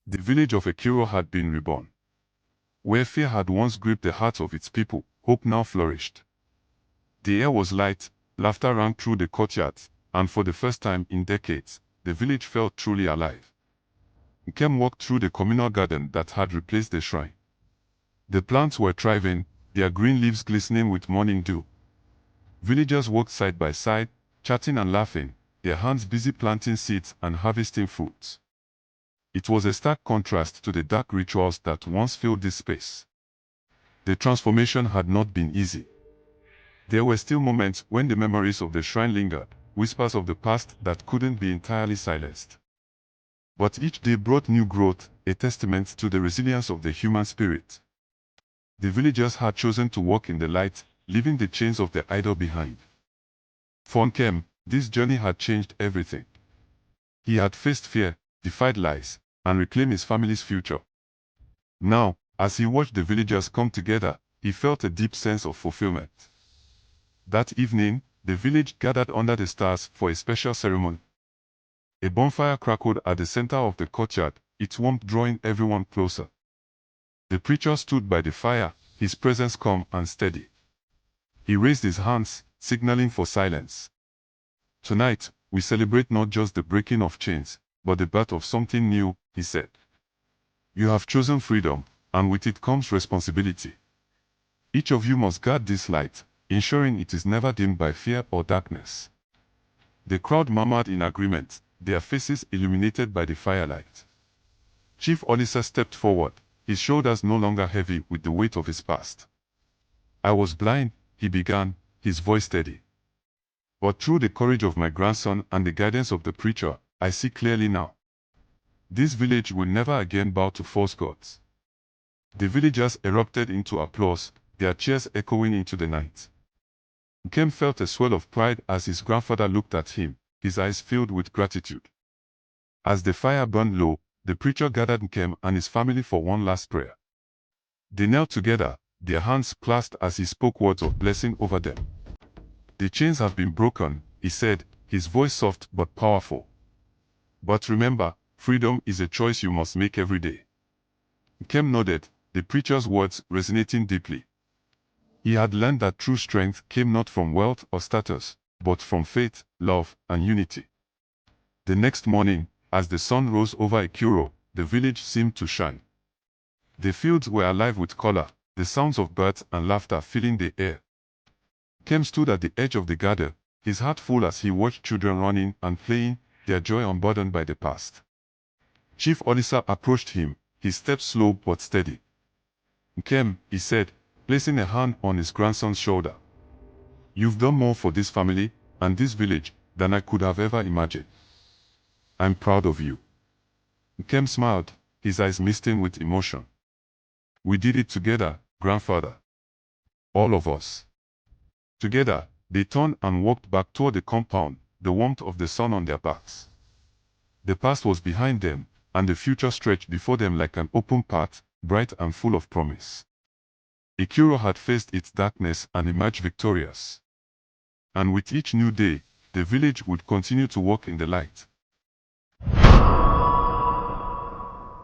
The village of Ekiro had been reborn. Where fear had once gripped the hearts of its people, hope now flourished. The air was light, laughter rang through the courtyards, and for the first time in decades, the village felt truly alive. Nkem walked through the communal garden that had replaced the shrine. The plants were thriving, their green leaves glistening with morning dew. Villagers walked side by side, chatting and laughing, their hands busy planting seeds and harvesting fruits. It was a stark contrast to the dark rituals that once filled this space. The transformation had not been easy. There were still moments when the memories of the shrine lingered, whispers of the past that couldn't be entirely silenced. But each day brought new growth, a testament to the resilience of the human spirit. The villagers had chosen to walk in the light, leaving the chains of the idol behind. For Nkem, this journey had changed everything. He had faced fear, defied lies, and reclaimed his family's future. Now, as he watched the villagers come together, he felt a deep sense of fulfillment. That evening, the village gathered under the stars for a special ceremony. A bonfire crackled at the center of the courtyard, its warmth drawing everyone closer. The preacher stood by the fire, his presence calm and steady. He raised his hands, signaling for silence. Tonight, we celebrate not just the breaking of chains, but the birth of something new, he said. You have chosen freedom, and with it comes responsibility. Each of you must guard this light, ensuring it is never dimmed by fear or darkness. The crowd murmured in agreement, their faces illuminated by the firelight. Chief Olisa stepped forward, his shoulders no longer heavy with the weight of his past. I was blind, he began, his voice steady. But through the courage of my grandson and the guidance of the preacher, I see clearly now. This village will never again bow to false gods. The villagers erupted into applause, their cheers echoing into the night. Nkem felt a swell of pride as his grandfather looked at him, his eyes filled with gratitude. As the fire burned low, the preacher gathered Nkem and his family for one last prayer. They knelt together, their hands clasped as he spoke words of blessing over them. The chains have been broken, he said, his voice soft but powerful. But remember, freedom is a choice you must make every day. Nkem nodded, the preacher's words resonating deeply. He had learned that true strength came not from wealth or status, but from faith, love, and unity. The next morning, as the sun rose over Ekiro, the village seemed to shine. The fields were alive with color, the sounds of birds and laughter filling the air. Nkem stood at the edge of the garden, his heart full as he watched children running and playing, their joy unburdened by the past. Chief Olisa approached him, his steps slow but steady. Nkem, he said, placing a hand on his grandson's shoulder. You've done more for this family and this village than I could have ever imagined. I'm proud of you. Nkem smiled, his eyes misting with emotion. We did it together, grandfather. All of us. Together, they turned and walked back toward the compound, the warmth of the sun on their backs. The past was behind them, and the future stretched before them like an open path, bright and full of promise. Ekiro had faced its darkness and emerged victorious. And with each new day, the village would continue to walk in the light.